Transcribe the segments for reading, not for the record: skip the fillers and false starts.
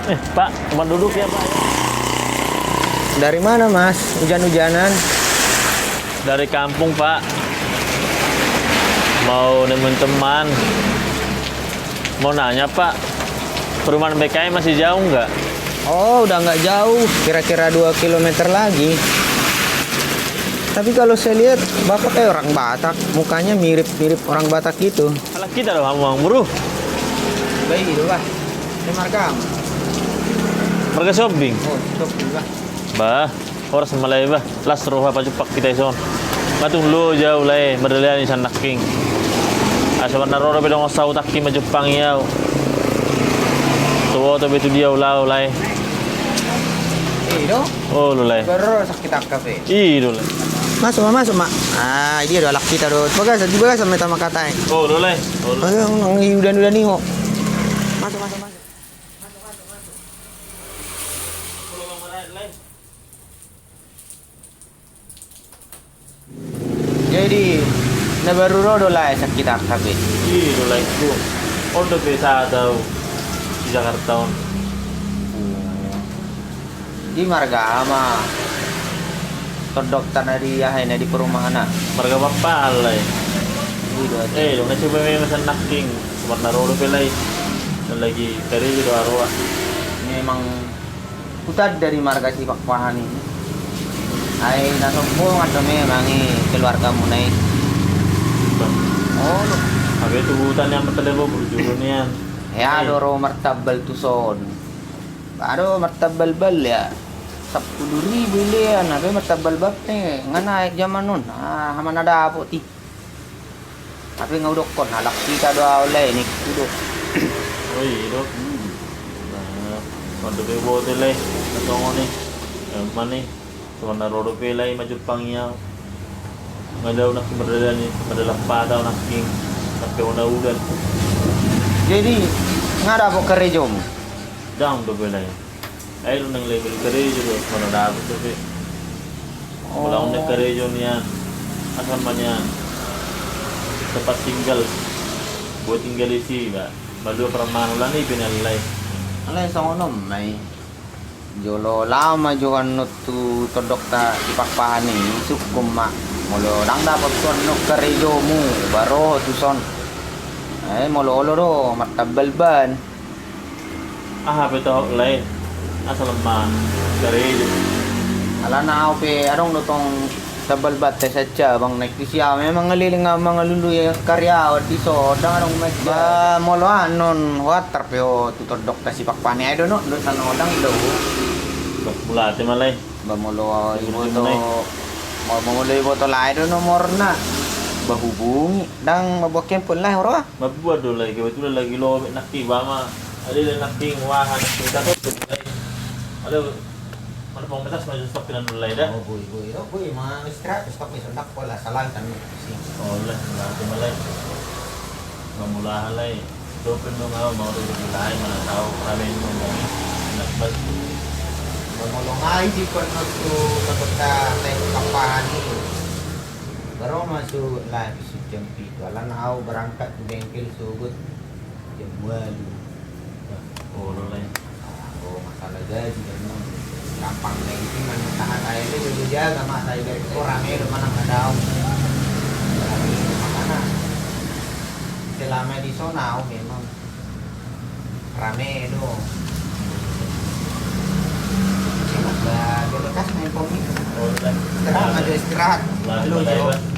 Pak, tempat duduk ya, Pak. Dari mana, Mas? Hujan-hujanan? Dari kampung, Pak. Mau nemuin teman. Mau nanya, Pak. Perumahan BKM masih jauh nggak? Oh, udah nggak jauh. Kira-kira 2 kilometer lagi. Tapi kalau saya lihat, Bapak kayak orang Batak. Mukanya mirip-mirip orang Batak gitu. Alah kita dong, Bang Buru. Baik itu, Pak. Ini marga. Marga shopping. Oh, stop juga. Bah, orang semalay bah. Las roha pa jupak kita ison. Matung lo jauh lay, madalian isan naking. Asa naroro bedong osaw takki majupang yaw. Tuwo to betu dia ulaw lay. Itu? Oh lo lay. Baru sakit akap eh. Ih lo lay. Masuk, Mak. Ah, dia udah laki kita doh. Bagas, juga sama tama katain. Oh lo lay. Oh lo. Ang udah nih kok. Masuk. Jadi, na baru rodo lah sakit akap eh. Ih lo lay ko. Ordo besa daw di Jakarta on. Di marga ama. Dokter na di yahay na di perumahan na. Marga papal lay. Itu aja. Dong na coba may masan naking. Sumat naroro pelay. Lagi kari do arwa. Memang utad dari marga si Pakpahan ini. Ay nasumpong atau memang keluarga mo na Oh, no. Abi tubutan yang matalebo berjulun yan. Ya, doro martabal tuson. Baru martabal bal ya. 10.000 yan. Abi martabal bab nih. Nga naik zaman nun. Haman ada po ti. Tapi ngaudok kon. Halak kita doa oleh. Ini kudok. Oh iya dok. Nah, kalau be bote lay, natongo ni. Mani, so naroro pelay majupang yaw. Nga daw nakimerdala ni, madalang pa daw naking nakpeona udan. Jadi, nga ada po karejo mo. Down do pelay. Ay lo nang level karejo do, mana dapat to be. Wala akong nagkarejo niyan. Asan man yan? Tempat tinggal. Buat tinggal isi ba? Balu permanulan ni pinalay. Alay sa konom, may jolo lama juan tu todok ta ipakpahan ni sukum mak molo dang dapat tuan no karejo mu baro tuson ay molo olo do matabal ban Ah, betul lay. Asal man karejo. ala na ako pe arong nutong tabal batte saja bang naiktisya memang ngaliling nga mga luluy karya o diso dang arong ba molo anon water pe o tutodok ta si pakpahan ni ay do no do tano dang do Bulate malay. ba molo ibo to molo ibo to lain do nomor na bahubungi dang mabokyan pun lah oro Mabuat do lay. Kebetulan lagi lo nakti bama. Ada lang nakting wahan kita to. Ada mana pong metas maju stop pinan do lay dah. oh boy mga istirahat stop ni sundak wala salang tan Oh lah, bulate malay. Mamulahan lay. Dopen mo nga mga do lay mana tao kami mo mo. Nakbal. molo ngai di kon no tu kota teh kapan ni baru masuk lah si jam 7 alan au berangkat ke bengkel sugut jam 2 Oh lo lay. oh masalah gaji memang gampang lagi sih man tahan aja itu dulu jaga mak saya dari orang itu mana nggak tahu mana selama di zona memang rame itu bekas main komik Oh lah. istirahat ada istirahat Bulate lu malay ba?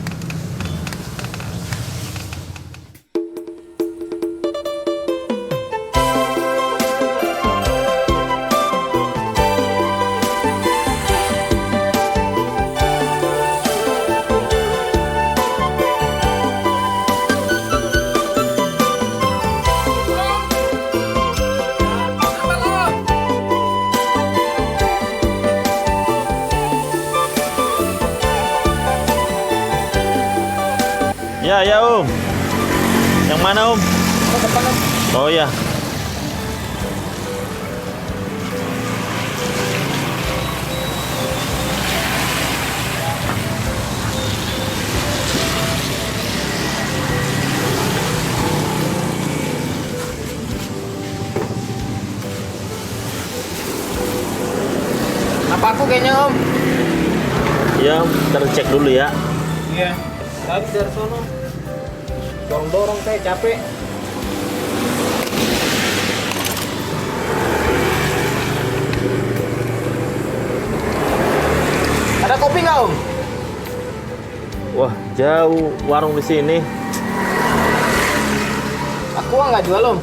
Ya Om. Yang mana Om? Oh ya. paku kayaknya om. Ya, tercek dulu ya. Iya. Tadi dari sono. Dorong-dorong kayak capek. Ada kopi nggak om? Wah, jauh warung di sini. Aqua nggak jual om?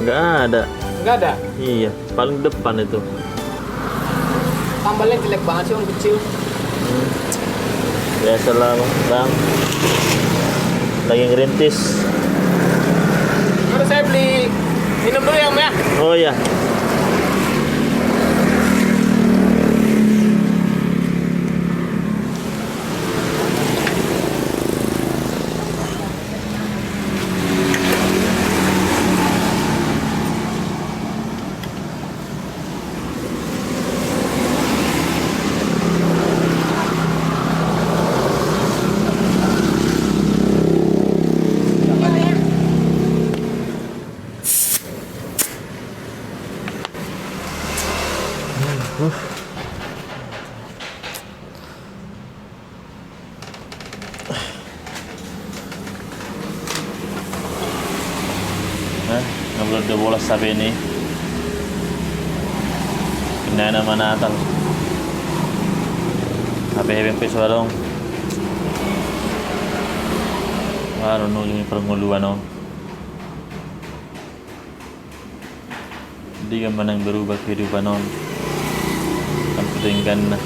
Nggak ada. Nggak ada. Iya, paling depan itu. Tambalnya jelek banget sih om, kecil. Biasalah bang. Lagi ngerintis. Harus saya beli minum dulu ya om ya. Oh iya. Nggak boleh ada bola sabi ini. Kena nama Natal. Hape-hape peso dong. Baru nunggu pernguluan dong. Di mana yang berubah kehidupan non. Kan ketinggan na.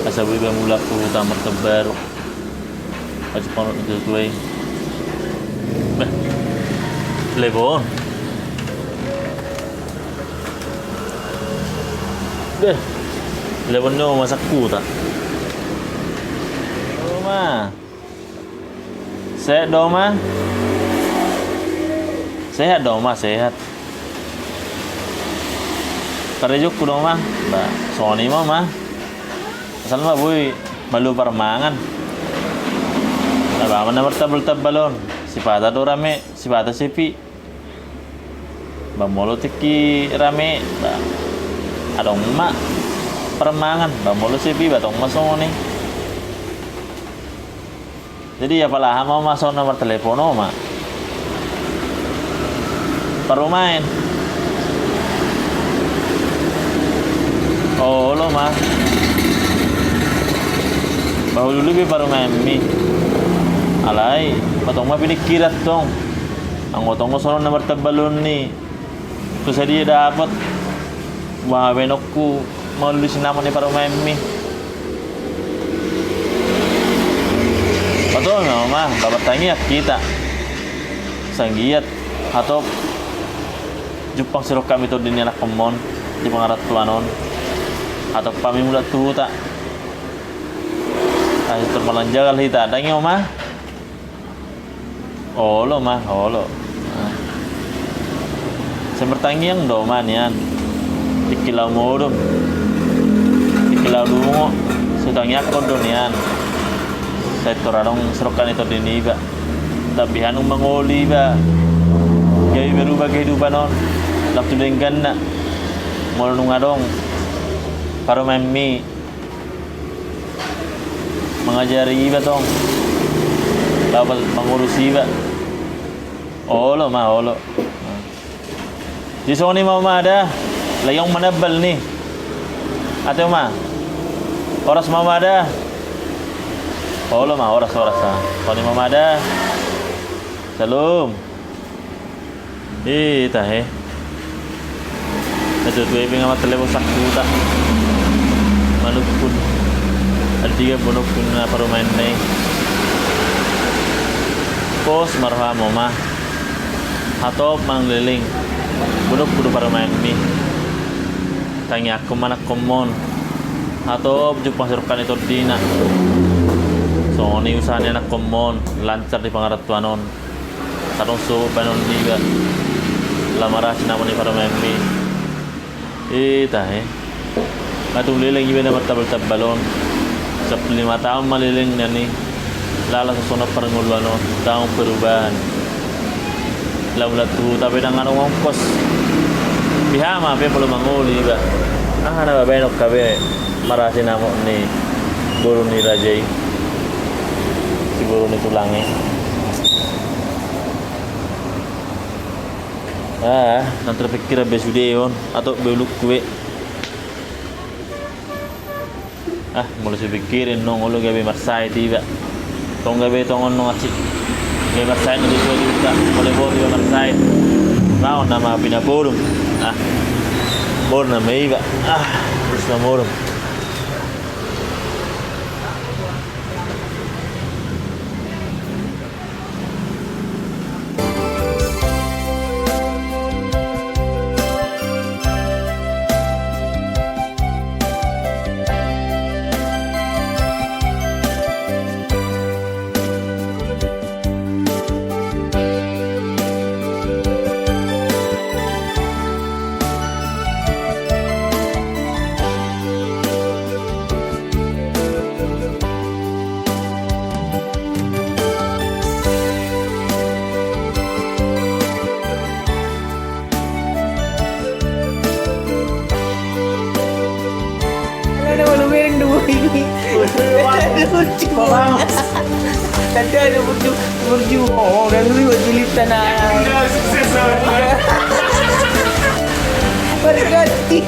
Asa buiba mula ko tamar tabar. Aja panot itu tuai. Bah. Lebon. Deh. Lebon no masak tak. Doma. Sehat Doma. Sehat Doma, sehat. Karejuk ku Doma. Ba, Sony mah. Asal mah boy malu parmangan. Nah, mana bertabal-tabalon. Sipata do rame, sipata sepi. Bamolo tiki rame, adong mak permangan, bamolo sepi, batong masong nih. Jadi ya pala mau masuk nomor telepon mak. Baru main. Oh lo mah. Baru dulu baru main mi. Alay, batong mah pinikirat dong. Ang otong mo sono nomor tebalon nih. Terus dia dapat wah benokku mau lulusin nama nih para main mi. Betul mama, bapak tanya kita sanggiat atau Jepang sirok kami itu di anak kemon di pengarat tuanon atau kami muda tuh tak ayo termalang jagal hita dangi mama. Oh lo mah, oh lo. Saya bertanya yang doman yan. Dikilau modum. Dikilau dungo. Sedangnya kodon yan. Saya toradong serokan itu dini ba. Tapi hanung mangoli ba. Gaya berubah kehidupan on. Laptu dengan na. Molong adong. Para mami. Mengajari iba tong. Dapat mengurus iba. Oh lo mah, oh lo. Di sini mama ada layong manabal nih. Atau mah oras mama ada. Oh lo mah oras ah. Sini mama ada. Salam. Tahe. Itu tuh ibu ngamat telepon sakta. Malupun. Ada 3 bonokun na parumain nih. Pos marha mama. Atau mangliling. Budok para main mi. Tanya aku mana komon. Atau jumpa serukan itu dina. So ini usahanya anak komon lancar di pangarat tuanon. Tarong so banon juga. Lamaras naman ni para main mi. Tahe. Matung liling iba na matabal-tabalon. Sa 5 tahun maliling na ni. Lala sa sunod paranguluan no. Taong perubahan. Laula tu tapi dengan ongkos pihama pe belum manguli ba Nababenok kabe marasi namo ni guru ni Rajay. Si guru ni Tulangi. Nang terpikir besude yon atau beluk kue. Mulai pikirin nong ulo gabe marsai tiba. Tong gabe tongon nong acik. Gabe marsai nang disuai juga. Mulai bawa tiba marsai. Mau nama pinapurum. Bor na may iba. Terus na morum. Ada malu miring dua ini. Lucu. Tadi ada burju. Oh, dan lu buat jilid tanah. Berganti.